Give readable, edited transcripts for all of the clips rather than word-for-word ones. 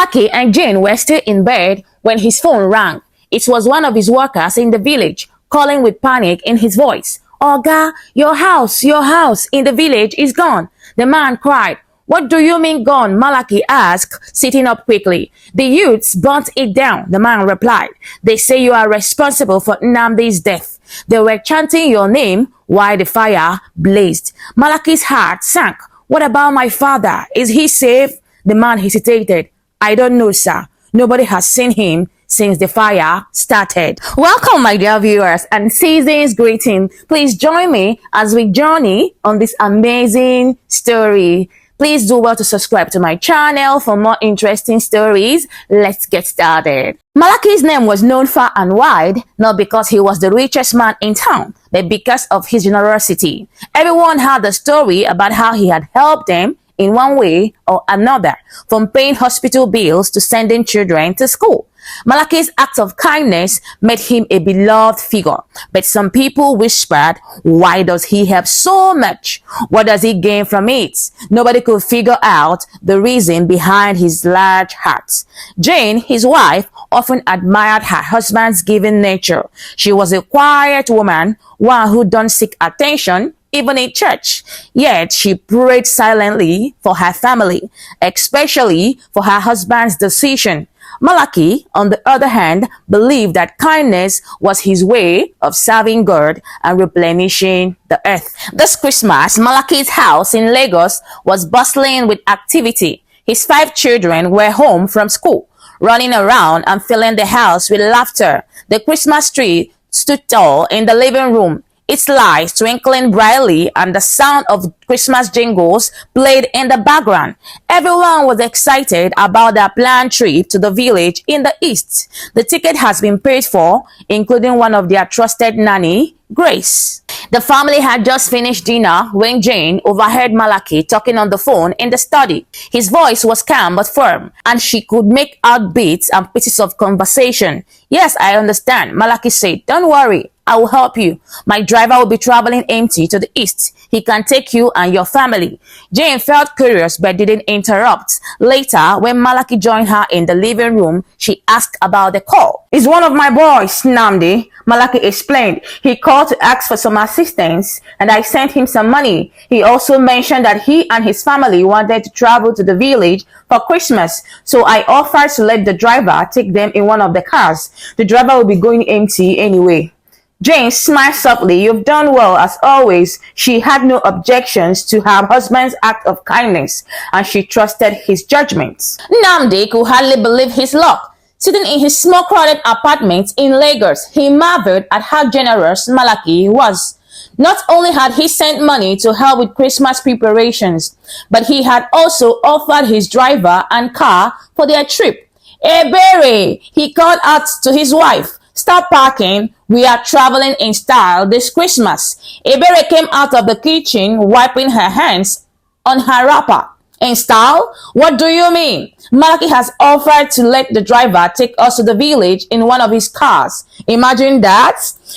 Malaki and Jane were still in bed when his phone rang. It was one of his workers in the village, calling with panic in his voice. "Oga, your house in the village is gone." The man cried. "What do you mean gone?" Malaki asked, sitting up quickly. "The youths burnt it down," the man replied. "They say you are responsible for Nnamdi's death. They were chanting your name while the fire blazed." Malaki's heart sank. "What about my father? Is he safe?" The man hesitated. "I don't know, sir. Nobody has seen him since the fire started." Welcome, my dear viewers, and season's greeting. Please join me as we journey on this amazing story. Please do well to subscribe to my channel for more interesting stories. Let's get started. Malaki's name was known far and wide, not because he was the richest man in town, but because of his generosity. Everyone had a story about how he had helped them in one way or another, from paying hospital bills to sending children to school. Malaki's act of kindness made him a beloved figure, but some people whispered, "Why does he help so much? What does he gain from it?" Nobody could figure out the reason behind his large heart. Jane, his wife, often admired her husband's giving nature. She was a quiet woman, one who don't seek attention, even in church. Yet she prayed silently for her family, especially for her husband's decision. Malaki, on the other hand, believed that kindness was his way of serving God and replenishing the earth. This Christmas, Malaki's house in Lagos was bustling with activity. His 5 children were home from school, running around and filling the house with laughter. The Christmas tree stood tall in the living room, its lights twinkling brightly, and the sound of Christmas jingles played in the background. Everyone was excited about their planned trip to the village in the east. The ticket has been paid for, including one of their trusted nanny, Grace. The family had just finished dinner when Jane overheard Malaki talking on the phone in the study. His voice was calm but firm, and she could make out bits and pieces of conversation. "Yes, I understand," Malaki said. "Don't worry. I will help you. My driver will be traveling empty to the east. He can take you and your family." Jane felt curious but didn't interrupt. Later, when Malaki joined her in the living room, she asked about the call. "It's one of my boys, Nnamdi," Malaki explained. "He called to ask for some assistance, and I sent him some money. He also mentioned that he and his family wanted to travel to the village for Christmas, so I offered to let the driver take them in one of the cars. The driver will be going empty anyway." Jane smiled softly. "You've done well, as always." She had no objections to her husband's act of kindness, and she trusted his judgment. Nnamdi could hardly believe his luck. Sitting in his small crowded apartment in Lagos, he marveled at how generous Malaki was. Not only had he sent money to help with Christmas preparations, but he had also offered his driver and car for their trip. "Ebere," he called out to his wife, "stop parking. We are traveling in style this Christmas." Ebere came out of the kitchen, wiping her hands on her wrapper. "In style? What do you mean?" "Malaki has offered to let the driver take us to the village in one of his cars. Imagine that.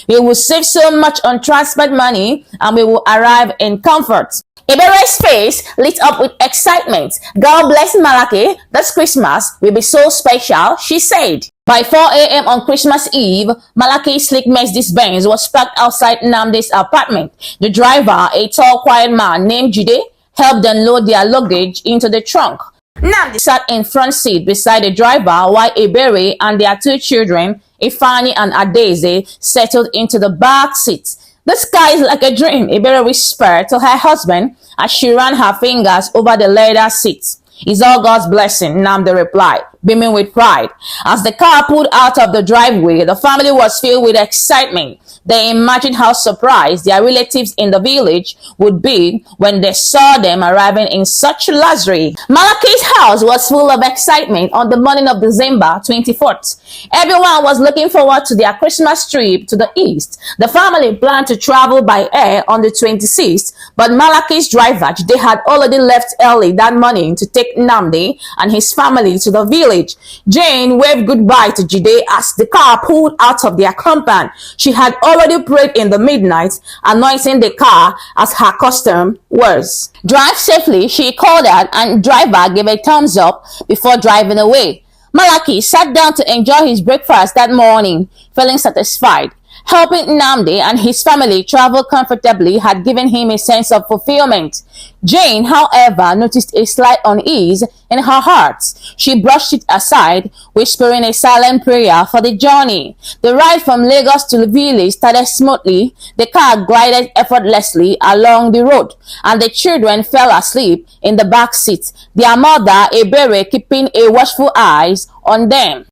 We will save so much on transport money, and we will arrive in comfort." Ebere's face lit up with excitement. "God bless Malaki. This Christmas will be so special," she said. By 4 a.m. on Christmas Eve, Malaki's slick Mercedes Benz was parked outside Nnamdi's apartment. The driver, a tall, quiet man named Jide, helped them load their luggage into the trunk. Nnamdi sat in front seat beside the driver, while Ebere and their 2 children, Ifani and Adeze, settled into the back seat. "The sky is like a dream," Ebere whispered to her husband as she ran her fingers over the leather seat. "It's all God's blessing," Nnamdi replied, beaming with pride. As the car pulled out of the driveway, the family was filled with excitement. They imagined how surprised their relatives in the village would be when they saw them arriving in such luxury. Malaki's house was full of excitement on the morning of December 24th. Everyone was looking forward to their Christmas trip to the east. The family planned to travel by air on the 26th, but Malaki's driver, they had already left early that morning to take Nnamdi and his family to the village. Jane waved goodbye to Jide as the car pulled out of their compound. She had already prayed in the midnight, anointing the car as her custom was. "Drive safely," she called out, and driver gave a thumbs up before driving away. Malaki sat down to enjoy his breakfast that morning, feeling satisfied. Helping Nnamdi and his family travel comfortably had given him a sense of fulfillment. Jane, however, noticed a slight unease in her heart. She brushed it aside, whispering a silent prayer for the journey. The ride from Lagos to the village started smoothly. The car glided effortlessly along the road, and the children fell asleep in the back seat, their mother, Ebere, keeping a watchful eyes on them.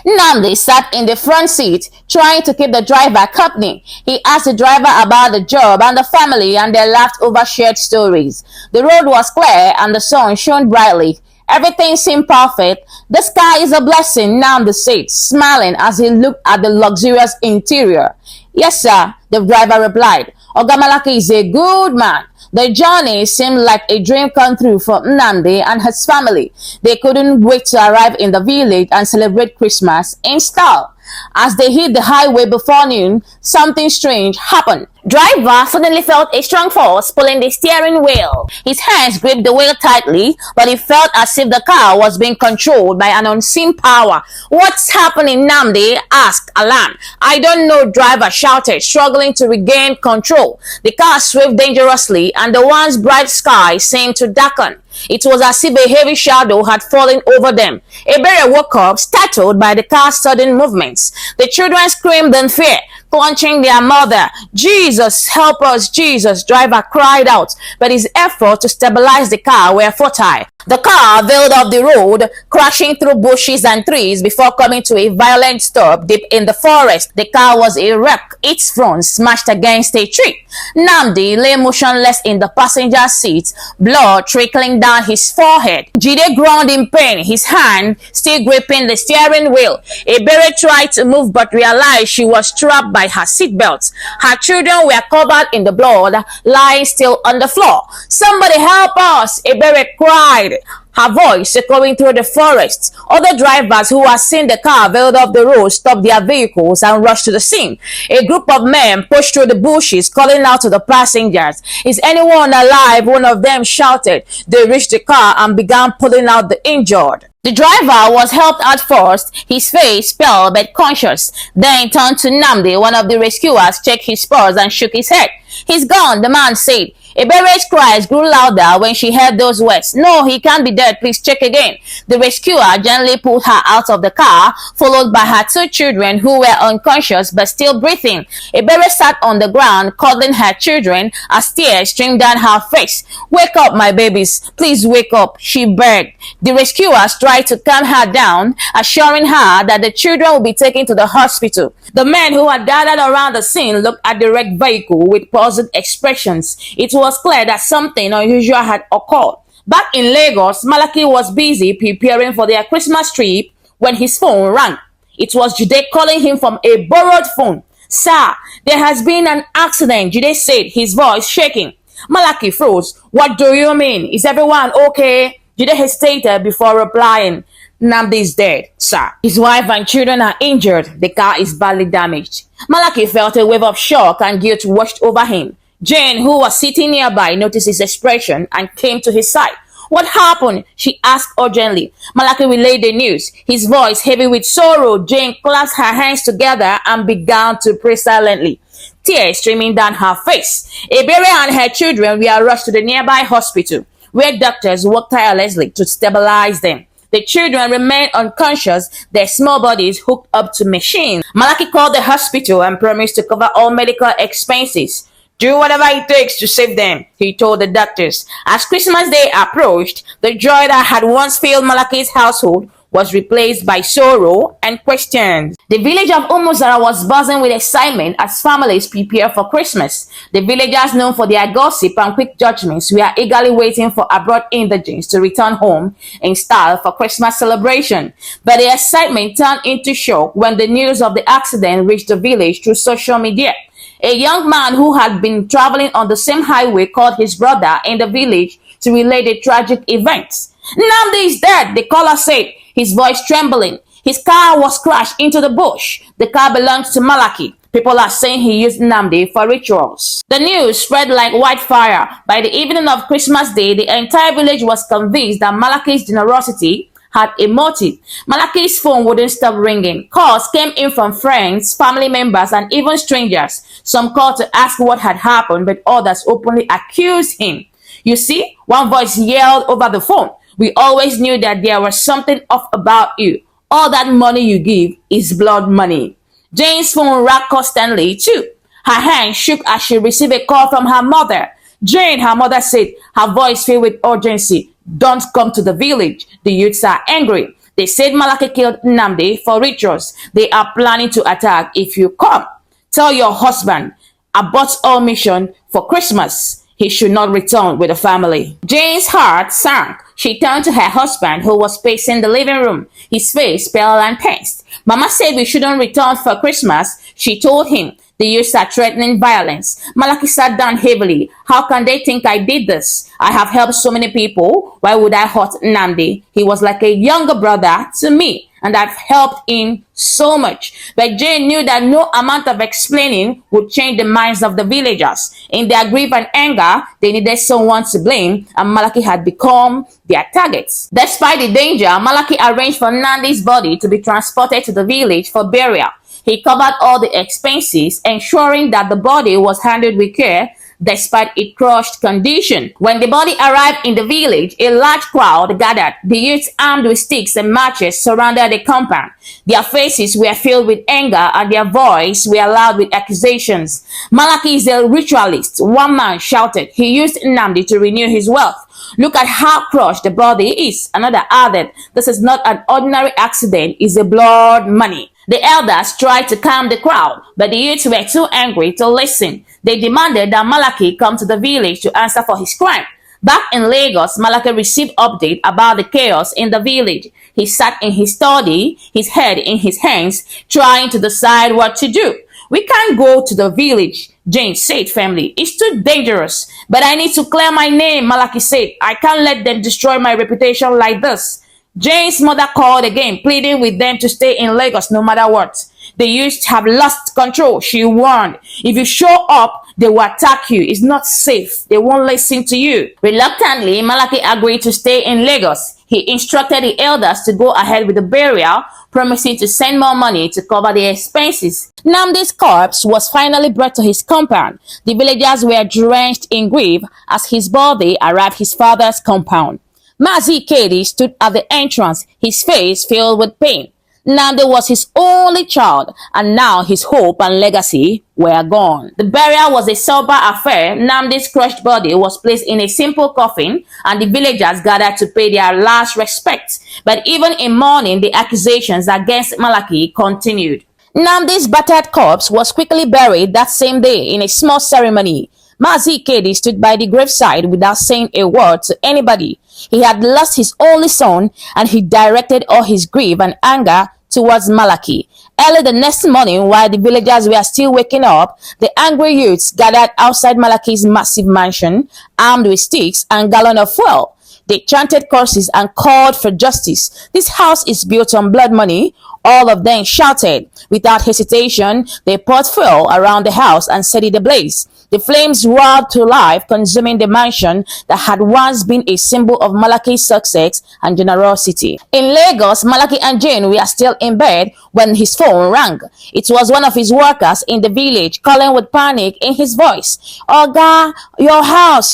Nnamdi sat in the front seat, trying to keep the driver company. He asked the driver about the job and the family, and they laughed over shared stories. The road was clear and the sun shone brightly. Everything seemed perfect. "The sky is a blessing," Nnamdi said, smiling as he looked at the luxurious interior. "Yes, sir," the driver replied. "Oga Malaki is a good man." The journey seemed like a dream come true for Nnamdi and his family. They couldn't wait to arrive in the village and celebrate Christmas in style. As they hit the highway before noon, something strange happened. Driver suddenly felt a strong force pulling the steering wheel. His hands gripped the wheel tightly, but it felt as if the car was being controlled by an unseen power. "What's happening?" Nnamdi asked, alarmed. "I don't know," driver shouted, struggling to regain control. The car swerved dangerously, and the once bright sky seemed to darken. It was as if a heavy shadow had fallen over them. Ebere woke up, startled by the car's sudden movements. The children screamed in fear, clutching their mother. "Jesus, help us, Jesus," driver cried out, but his efforts to stabilize the car were futile. The car veered off the road, crashing through bushes and trees before coming to a violent stop deep in the forest. The car was a wreck, its front smashed against a tree. Nnamdi lay motionless in the passenger seat, blood trickling down his forehead. Jide groaned in pain, his hand still gripping the steering wheel. Ebere tried to move but realized she was trapped by her seatbelt. Her children were covered in the blood, lying still on the floor. "Somebody help us!" Ebere cried, her voice echoing through the forest. Other drivers who had seen the car veered off the road stopped their vehicles and rushed to the scene. A group of men pushed through the bushes, calling out to the passengers. "Is anyone alive?" one of them shouted. They reached the car and began pulling out the injured. The driver was helped out first, his face pale but conscious. Then turned to Nnamdi. One of the rescuers checked his pulse and shook his head. "He's gone," the man said. Ebere's cries grew louder when she heard those words. "No, he can't be dead. Please check again." The rescuer gently pulled her out of the car, followed by her two children who were unconscious but still breathing. Ebere sat on the ground, cuddling her children as tears streamed down her face. "Wake up, my babies. Please wake up," she begged. The rescuers tried to calm her down, assuring her that the children would be taken to the hospital. The men who had gathered around the scene looked at the wrecked vehicle with puzzled expressions. It was clear that something unusual had occurred. Back in Lagos, Malaki was busy preparing for their Christmas trip when his phone rang. It was Jide calling him from a borrowed phone. "Sir, there has been an accident," Jide said, his voice shaking. Malaki froze. "What do you mean? Is everyone okay?" Jide hesitated before replying. "Nnamdi is dead, sir. His wife and children are injured. The car is badly damaged." Malaki felt a wave of shock and guilt washed over him. Jane, who was sitting nearby, noticed his expression and came to his side. "What happened?" she asked urgently. Malaki relayed the news, his voice heavy with sorrow. Jane clasped her hands together and began to pray silently, tears streaming down her face. Ebere and her children were rushed to the nearby hospital, where doctors worked tirelessly to stabilize them. The children remained unconscious, their small bodies hooked up to machines. Malaki called the hospital and promised to cover all medical expenses. "Do whatever it takes to save them," he told the doctors. As Christmas Day approached, the joy that had once filled Malaki's household was replaced by sorrow and questions. The village of Umuzara was buzzing with excitement as families prepared for Christmas. The villagers, known for their gossip and quick judgments, were eagerly waiting for abroad indigents to return home in style for Christmas celebration. But the excitement turned into shock when the news of the accident reached the village through social media. A young man who had been traveling on the same highway called his brother in the village to relay the tragic events. Nnamdi is dead, the caller said, his voice trembling. His car was crashed into the bush. The car belongs to Malaki. People are saying he used Nnamdi for rituals. The news spread like wildfire. By the evening of Christmas Day, the entire village was convinced that Malaki's generosity had a motive. Malaki's phone wouldn't stop ringing. Calls came in from friends, family members, and even strangers. Some called to ask what had happened, but others openly accused him. You see, one voice yelled over the phone, "We always knew that there was something off about you. All that money you give is blood money." Jane's phone rang constantly too. Her hand shook as she received a call from her mother. "Jane," her mother said, her voice filled with urgency, "don't come to the village. The youths are angry. They said Malaki killed Nnamdi for rituals. They are planning to attack if you come. Tell your husband, abort all mission for Christmas. He should not return with the family." Jane's heart sank. She turned to her husband, who was pacing the living room, his face pale and tensed. "Mama said we shouldn't return for Christmas," she told him. "The youths are threatening violence." Malaki sat down heavily. "How can they think I did this? I have helped so many people. Why would I hurt Nnamdi? He was like a younger brother to me, and I've helped him so much." But Jane knew that no amount of explaining would change the minds of the villagers. In their grief and anger, they needed someone to blame, and Malaki had become their target. Despite the danger, Malaki arranged for Nnamdi's body to be transported to the village for burial. He covered all the expenses, ensuring that the body was handled with care despite its crushed condition. When the body arrived in the village, a large crowd gathered. The youths, armed with sticks and matches, surrounded the compound. Their faces were filled with anger and their voices were loud with accusations. "Malaki is a ritualist," one man shouted. "He used Nnamdi to renew his wealth. Look at how crushed the body is," another added. "This is not an ordinary accident, it's a blood money." The elders tried to calm the crowd, but the youths were too angry to listen. They demanded that Malaki come to the village to answer for his crime. Back in Lagos, Malaki received update about the chaos in the village. He sat in his study, his head in his hands, trying to decide what to do. "We can't go to the village," Jane said firmly. "It's too dangerous." "But I need to clear my name," Malaki said. "I can't let them destroy my reputation like this." Jane's mother called again, pleading with them to stay in Lagos no matter what. "The youths have lost control," she warned. "If you show up, they will attack you. It's not safe. They won't listen to you." Reluctantly, Malaki agreed to stay in Lagos. He instructed the elders to go ahead with the burial, promising to send more money to cover the expenses. Nnamdi's corpse was finally brought to his compound. The villagers were drenched in grief as his body arrived at his father's compound. Mazi Kedi stood at the entrance, his face filled with pain. Nnamdi was his only child, and now his hope and legacy were gone. The burial was a sober affair. Nnamdi's crushed body was placed in a simple coffin, and the villagers gathered to pay their last respects. But even in mourning, the accusations against Malaki continued. Nnamdi's battered corpse was quickly buried that same day in a small ceremony. Mazi Kedi stood by the graveside without saying a word to anybody. He had lost his only son, and he directed all his grief and anger towards Malaki. Early the next morning, while the villagers were still waking up, the angry youths gathered outside Malaki's massive mansion, armed with sticks and gallons of fuel. They chanted curses and called for justice. "This house is built on blood money," all of them shouted. Without hesitation, they poured fuel around the house and set it ablaze. The flames roared to life, consuming the mansion that had once been a symbol of Malaki's success and generosity. In Lagos, Malaki and Jane were still in bed when his phone rang. It was one of his workers in the village, calling with panic in his voice. "Oga, your house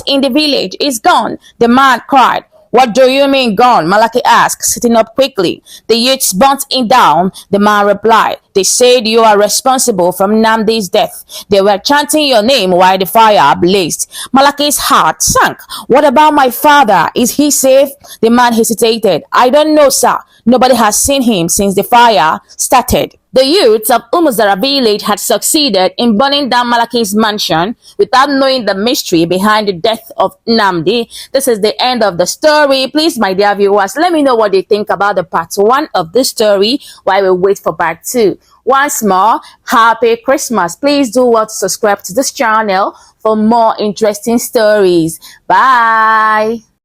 in the village is gone," the man cried. "What do you mean gone?" Malaki asked, sitting up quickly. "The youths burnt it down," the man replied. "They said you are responsible for Nnamdi's death. They were chanting your name while the fire blazed." Malaki's heart sank. "What about my father? Is he safe?" The man hesitated. "I don't know, sir. Nobody has seen him since the fire started." The youths of Umuzara village had succeeded in burning down Malaki's mansion without knowing the mystery behind the death of Nnamdi. This is the end of the story. Please, my dear viewers, let me know what you think about the part 1 of this story while we wait for part 2. Once more, happy Christmas. Please do well to subscribe to this channel for more interesting stories. Bye.